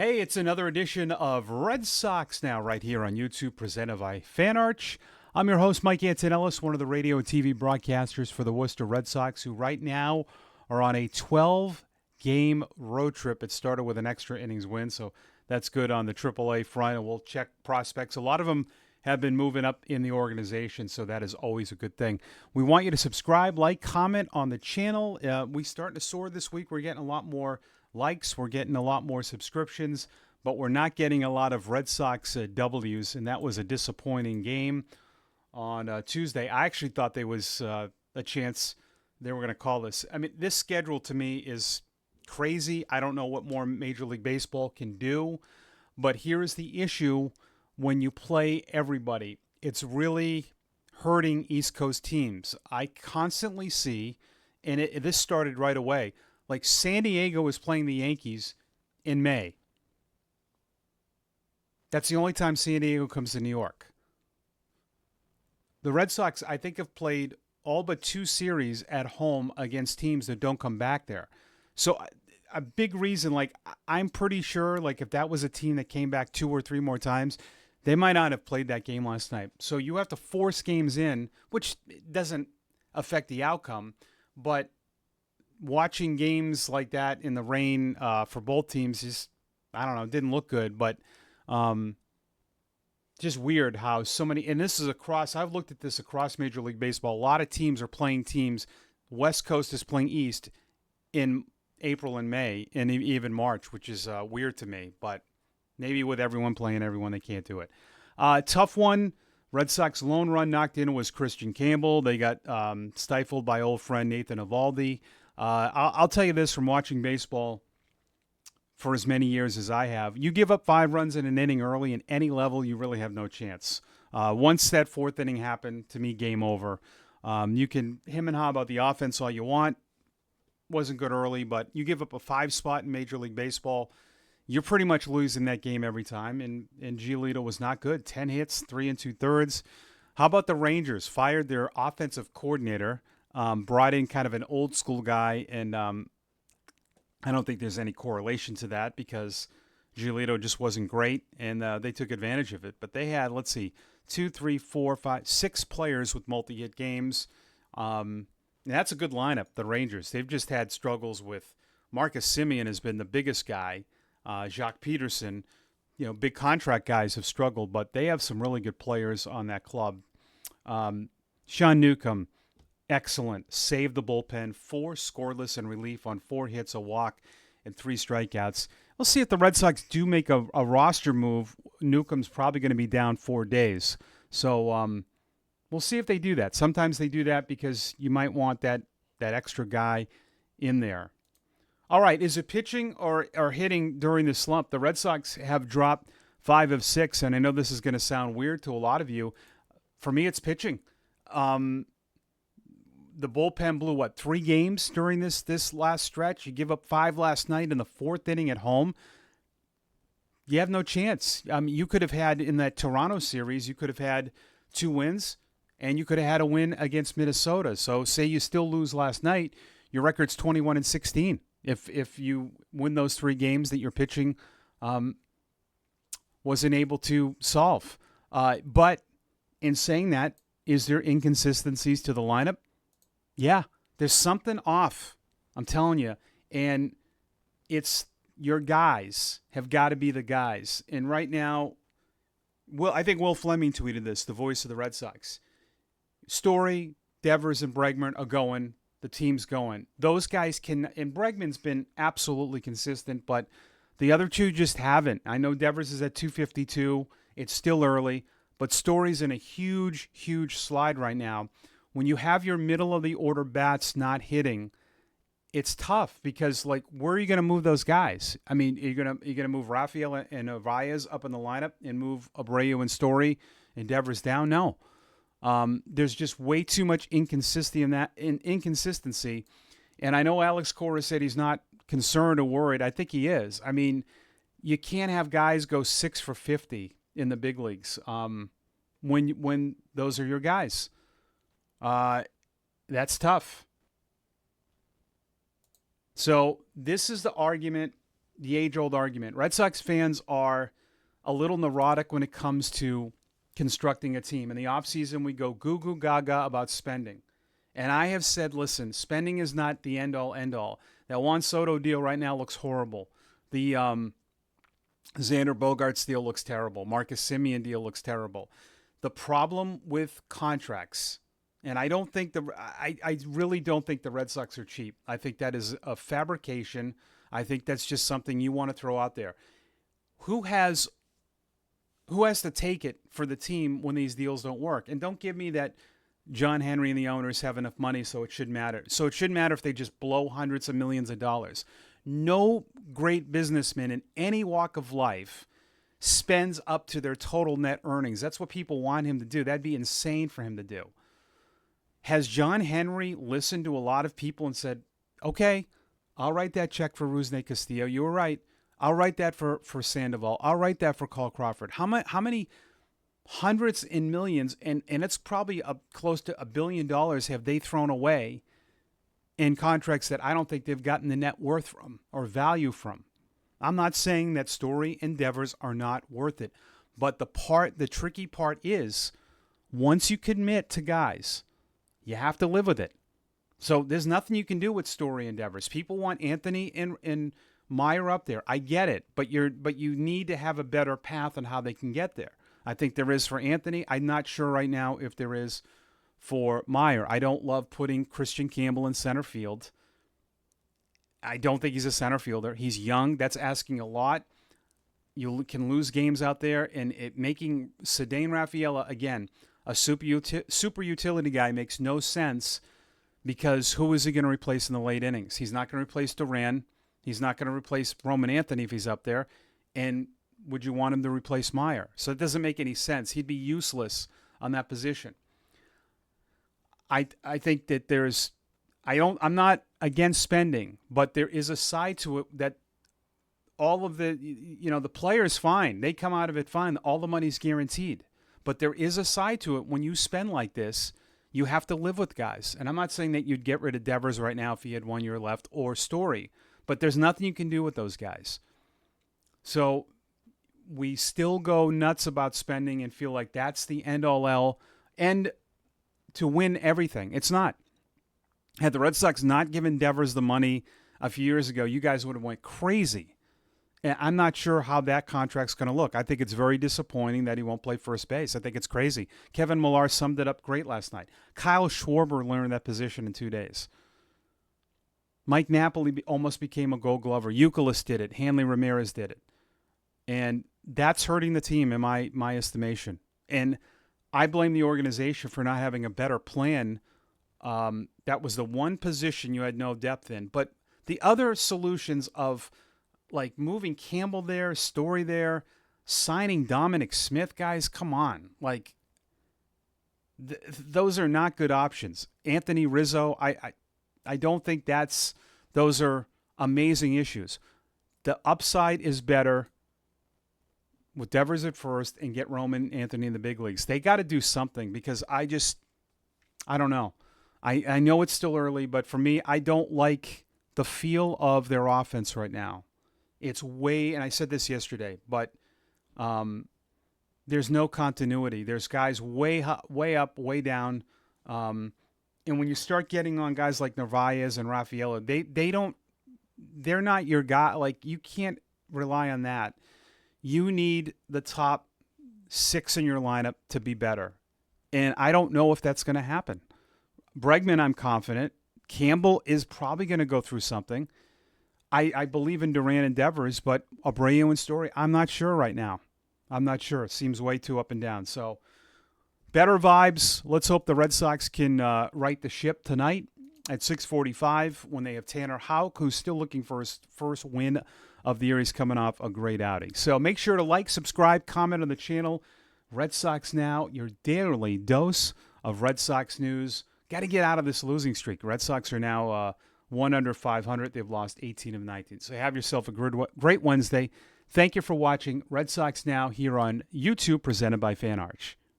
Hey, it's another edition of Red Sox Now right here on YouTube, presented by FanArch. I'm your host, Mike Antonellis, one of the radio and TV broadcasters for the Worcester Red Sox, who right now are on a 12-game road trip. It started with an extra innings win, so that's good on the AAA front, and we'll check prospects. A lot of them have been moving up in the organization, so that is always a good thing. We want you to subscribe, like, comment on the channel. We starting to soar this week. We're getting a lot more likes. We're getting a lot more subscriptions, but we're not getting a lot of Red Sox W's, and that was a disappointing game on Tuesday. I actually thought there was a chance they were going to call this. I mean, this schedule to me is crazy. I don't know what more Major League Baseball can do, but here is the issue when you play everybody. It's really hurting East Coast teams. I constantly see, and this started right away, like San Diego is playing the Yankees in May. That's the only time San Diego comes to New York. The Red Sox, I think, have played all but two series at home against teams that don't come back there. So a big reason, like I'm pretty sure, like if that was a team that came back two or three more times, they might not have played that game last night. So you have to force games in, which doesn't affect the outcome, but watching games like that in the rain for both teams is, I don't know, it didn't look good, but just weird how so many, and this is across, I've looked at this across Major League Baseball. A lot of teams are playing teams. West Coast is playing East in April and May and even March, which is weird to me, but maybe with everyone playing everyone, they can't do it. Tough one. Red Sox lone run knocked in was Christian Campbell. They got stifled by old friend Nathan Eovaldi. I'll tell you this from watching baseball for as many years as I have. You give up 5 runs in an inning early in any level, you really have no chance. Once that fourth inning happened, to me, game over. You can him and ha about the offense all you want. Wasn't good early, but you give up a 5 spot in Major League Baseball, you're pretty much losing that game every time. And Giolito was not good. 10 hits, 3 2/3. How about the Rangers? Fired their offensive coordinator. Brought in kind of an old school guy, and I don't think there's any correlation to that because Giolito just wasn't great, and they took advantage of it. But they had, let's see, 2, 3, 4, 5, 6 players with multi-hit games. And that's a good lineup, the Rangers. They've just had struggles with Marcus Semien has been the biggest guy. Jacques Peterson, big contract guys have struggled, but they have some really good players on that club. Sean Newcomb, excellent. Saved the bullpen. 4 scoreless in relief on 4 hits, a walk, and 3 strikeouts. We'll see if the Red Sox do make a roster move. Newcomb's probably going to be down 4 days. So we'll see if they do that. Sometimes they do that because you might want that extra guy in there. All right, is it pitching or hitting during the slump? The Red Sox have dropped 5 of 6, and I know this is going to sound weird to a lot of you. For me, it's pitching. The bullpen blew, 3 games during this last stretch? You give up 5 last night in the 4th inning at home. You have no chance. You could have had, in that Toronto series, you could have had 2 wins, and you could have had a win against Minnesota. So say you still lose last night, your record's 21-16. If you win those 3 games that your pitching wasn't able to solve. But in saying that, is there inconsistencies to the lineup? Yeah, there's something off, I'm telling you. And it's your guys have got to be the guys. And right now, I think Will Fleming tweeted this, the voice of the Red Sox. Story, Devers, and Bregman are going. The team's going. Those guys can, and Bregman's been absolutely consistent, but the other 2 just haven't. I know Devers is at 252. It's still early, but Story's in a huge, huge slide right now. When you have your middle of the order bats not hitting, it's tough because, where are you going to move those guys? I mean, you're gonna move Rafael and Narvaez up in the lineup and move Abreu and Story and Devers down? No. There's just way too much inconsistency And I know Alex Cora said he's not concerned or worried. I think he is. I mean, you can't have guys go 6 for 50 in the big leagues when those are your guys. That's tough. So this is the argument the age-old argument. Red Sox fans are a little neurotic when it comes to constructing a team. In the offseason, we go goo-goo gaga about spending. And I have said, listen, spending is not the end-all, end-all. That Juan Soto deal right now looks horrible. The Xander Bogaerts deal looks terrible. Marcus Semien deal looks terrible. The problem with contracts, and I really don't think the Red Sox are cheap. I think that is a fabrication. I think that's just something you want to throw out there. Who has to take it for the team when these deals don't work? And don't give me that John Henry and the owners have enough money, so it shouldn't matter. So it shouldn't matter if they just blow hundreds of millions of dollars. No great businessman in any walk of life spends up to their total net earnings. That's what people want him to do. That'd be insane for him to do. Has John Henry listened to a lot of people and said, okay, I'll write that check for Rusney Castillo. You were right. I'll write that for Sandoval. I'll write that for Carl Crawford. How many hundreds in millions, and it's probably close to $1 billion have they thrown away in contracts that I don't think they've gotten the net worth from or value from? I'm not saying that Story and Devers are not worth it, but the tricky part is once you commit to guys, you have to live with it. So there's nothing you can do with Story and Devers. People want Anthony and Meyer up there. I get it, but you need to have a better path on how they can get there. I think there is for Anthony. I'm not sure right now if there is for Meyer. I don't love putting Christian Campbell in center field. I don't think he's a center fielder. He's young. That's asking a lot. You can lose games out there, and making Ceddanne Rafaela, again, a super utility guy makes no sense because who is he going to replace in the late innings? He's not going to replace Duran. He's not going to replace Roman Anthony if he's up there. And would you want him to replace Meyer? So it doesn't make any sense. He'd be useless on that position. I think that I'm not against spending, but there is a side to it that all of the players fine. They come out of it fine. All the money's guaranteed. But there is a side to it. When you spend like this, you have to live with guys. And I'm not saying that you'd get rid of Devers right now if he had 1 year left or Story, but there's nothing you can do with those guys. So we still go nuts about spending and feel like that's the end-all and to win everything. It's not. Had the Red Sox not given Devers the money a few years ago, you guys would have went crazy. And I'm not sure how that contract's going to look. I think it's very disappointing that he won't play first base. I think it's crazy. Kevin Millar summed it up great last night. Kyle Schwarber learned that position in 2 days. Mike Napoli almost became a Gold Glover. Youkilis did it. Hanley Ramirez did it. And that's hurting the team in my estimation. And I blame the organization for not having a better plan. That was the one position you had no depth in. But the other solutions of like moving Campbell there, Story there, signing Dominic Smith, guys, come on. Like, those are not good options. Anthony Rizzo, I don't think those are amazing issues. The upside is better with Devers at first and get Roman Anthony in the big leagues. They got to do something because I don't know. I know it's still early, but for me, I don't like the feel of their offense right now. It's and I said this yesterday, but there's no continuity. There's guys way up, way down. And when you start getting on guys like Narvaez and Rafaela, they're not your guy. Like, you can't rely on that. You need the top 6 in your lineup to be better. And I don't know if that's going to happen. Bregman, I'm confident. Campbell is probably going to go through something. I believe in Duran and Devers, but Abreu and Story, I'm not sure right now. I'm not sure. It seems way too up and down. So, better vibes. Let's hope the Red Sox can right the ship tonight at 6:45 when they have Tanner Houck, who's still looking for his first win of the year. He's coming off a great outing. So make sure to like, subscribe, comment on the channel. Red Sox Now, your daily dose of Red Sox news. Got to get out of this losing streak. Red Sox are now 1 under 500. They've lost 18 of 19. So have yourself a great Wednesday. Thank you for watching Red Sox Now here on YouTube, presented by Fan Arch.